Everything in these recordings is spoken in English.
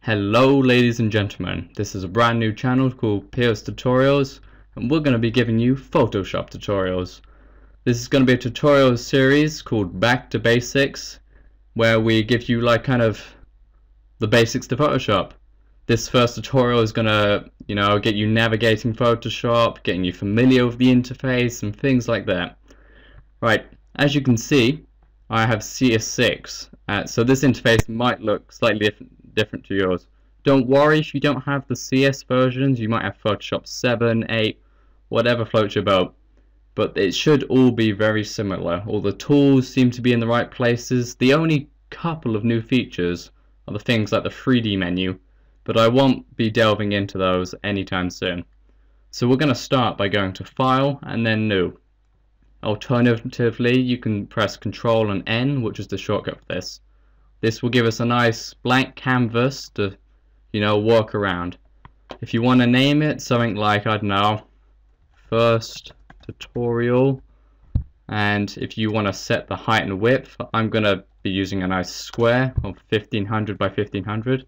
Hello ladies and gentlemen, this is a brand new channel called Pierce Tutorials, and we're going to be giving you Photoshop tutorials. This is going to be a tutorial series called Back to Basics, where we give you like kind of the basics to Photoshop. This first tutorial is going to, get you navigating Photoshop, getting you familiar with the interface and things like that. Right, as you can see, I have CS6, so this interface might look slightly different to yours. Don't worry if you don't have the CS versions. You might have Photoshop 7, 8, whatever floats your boat, but it should all be very similar. All the tools seem to be in the right places. The only couple of new features are the things like the 3D menu, but I won't be delving into those anytime soon. So we're going to start by going to File and then New. Alternatively, you can press Ctrl and N, which is the shortcut for this. This will give us a nice blank canvas to, work around. If you want to name it something like, I don't know, first tutorial, and if you want to set the height and width, I'm going to be using a nice square of 1500 by 1500.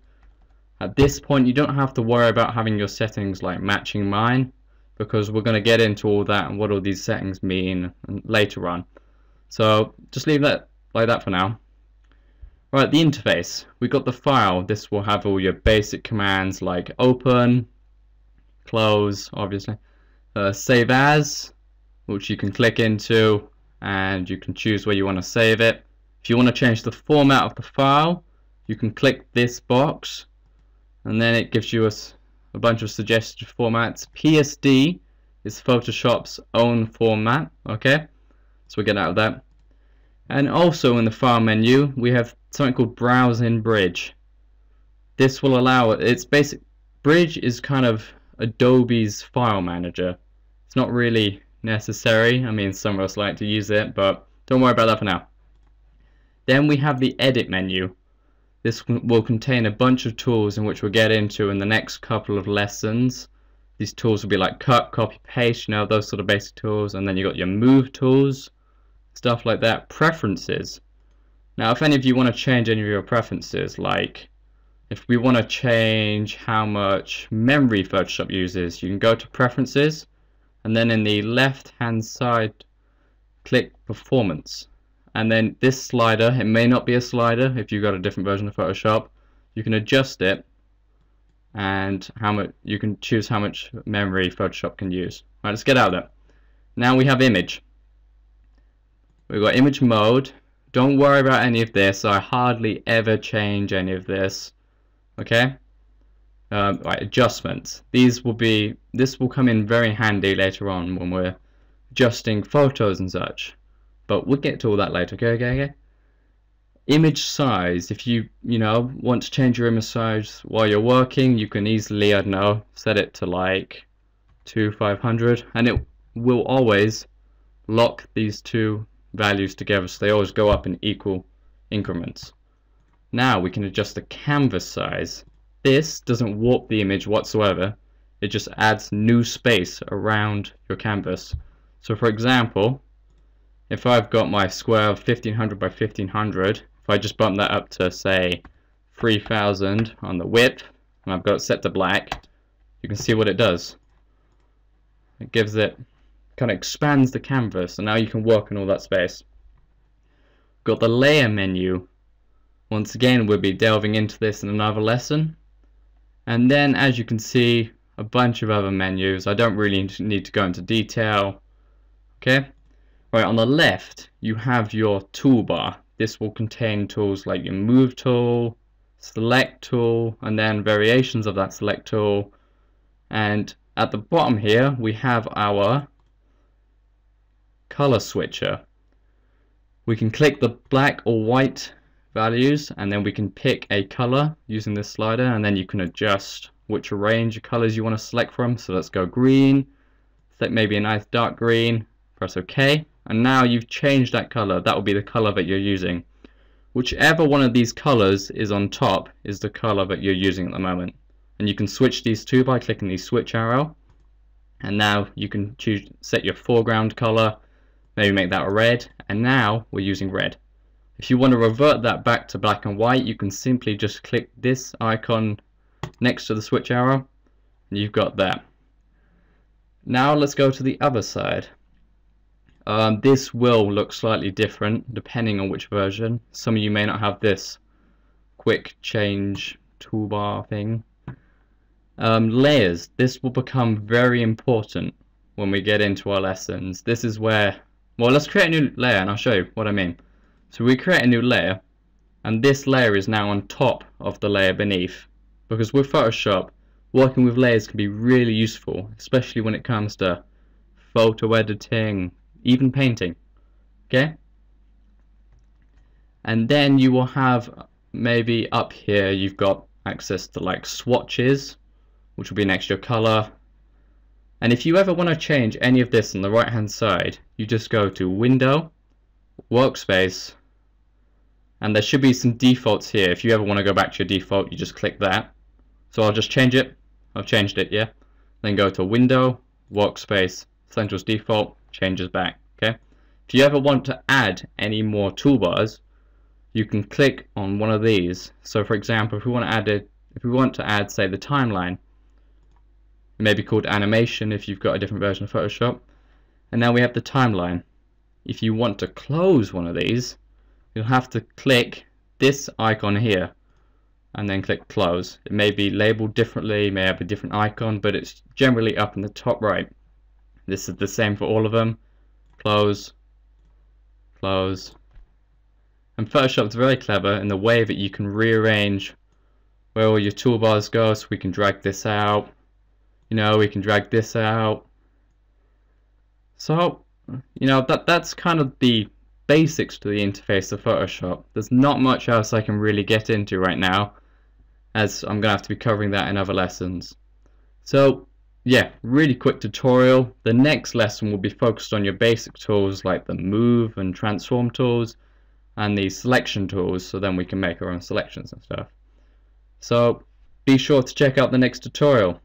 At this point, you don't have to worry about having your settings like matching mine, because we're going to get into all that and what all these settings mean later on. So just leave that like that for now. Right, the interface. We've got the file. This will have all your basic commands like open, close, obviously, save as, which you can click into and you can choose where you want to save it. If you want to change the format of the file, you can click this box and then it gives you a bunch of suggested formats. PSD is Photoshop's own format, okay? So we get out of that. And also in the file menu, we have something called Browse in Bridge. This will allow it's basic. Bridge is kind of Adobe's file manager. It's not really necessary. I mean, some of us like to use it, but don't worry about that for now. Then we have the Edit menu. This will contain a bunch of tools in which we'll get into in the next couple of lessons. These tools will be like cut, copy, paste, those sort of basic tools. And then you got your move tools, stuff like that. Preferences. Now, if any of you want to change any of your preferences, like if we want to change how much memory Photoshop uses, you can go to Preferences, and then in the left-hand side, click Performance. And then this slider, it may not be a slider if you've got a different version of Photoshop. You can adjust it, and you can choose how much memory Photoshop can use. Right, let's get out of that. Now we have image. We've got image mode. Don't worry about any of this. I hardly ever change any of this. Okay. Right, adjustments. This will come in very handy later on when we're adjusting photos and such. But we'll get to all that later. Okay. Image size. If you want to change your image size while you're working, you can easily, I don't know, set it to like 2500, and it will always lock these two values together, so they always go up in equal increments. Now we can adjust the canvas size. This doesn't warp the image whatsoever. It just adds new space around your canvas. So for example, if I've got my square of 1500 by 1500, if I just bump that up to say 3000 on the width, and I've got it set to black, you can see what it does. It gives it, kind of expands the canvas, and now you can work in all that space. Got the layer menu. Once again, we'll be delving into this in another lesson. And then, as you can see, a bunch of other menus. I don't really need to go into detail. Okay. Right, on the left, you have your toolbar. This will contain tools like your Move tool, Select tool, and then variations of that Select tool. And at the bottom here, we have our color switcher. We can click the black or white values, and then we can pick a color using this slider, and then you can adjust which range of colors you want to select from. So let's go green, select maybe a nice dark green, press OK. And now you've changed that color. That will be the color that you're using. Whichever one of these colors is on top is the color that you're using at the moment. And you can switch these two by clicking the switch arrow. And now you can set your foreground color, maybe make that red. And now we're using red. If you want to revert that back to black and white, you can simply just click this icon next to the switch arrow, and you've got that. Now let's go to the other side. This will look slightly different depending on which version. Some of you may not have this quick change toolbar thing. Layers. This will become very important when we get into our lessons. This is where, well, let's create a new layer and I'll show you what I mean. So we create a new layer, and this layer is now on top of the layer beneath, because with Photoshop, working with layers can be really useful, especially when it comes to photo editing, even painting. Okay? And then you will have, maybe up here you've got access to like swatches, which will be next to your color. And if you ever want to change any of this on the right hand side, you just go to Window, Workspace, and there should be some defaults here. If you ever want to go back to your default, you just click that. So I'll just change it. I've changed it, yeah. Then go to Window, Workspace, Essentials Default, changes back. Okay. If you ever want to add any more toolbars, you can click on one of these. So for example, if we want to add, say, the timeline, it may be called animation if you've got a different version of Photoshop. And now we have the timeline. If you want to close one of these, you'll have to click this icon here and then click close. It may be labeled differently, may have a different icon, but it's generally up in the top right. This is the same for all of them. Close, close. And Photoshop's very clever in the way that you can rearrange where all your toolbars go. So we can drag this out, you know, we can drag this out. So, you know, that's kind of the basics to the interface of Photoshop. There's not much else I can really get into right now, as I'm gonna have to be covering that in other lessons. So yeah, really quick tutorial. The next lesson will be focused on your basic tools like the move and transform tools and the selection tools, so then we can make our own selections and stuff. So be sure to check out the next tutorial.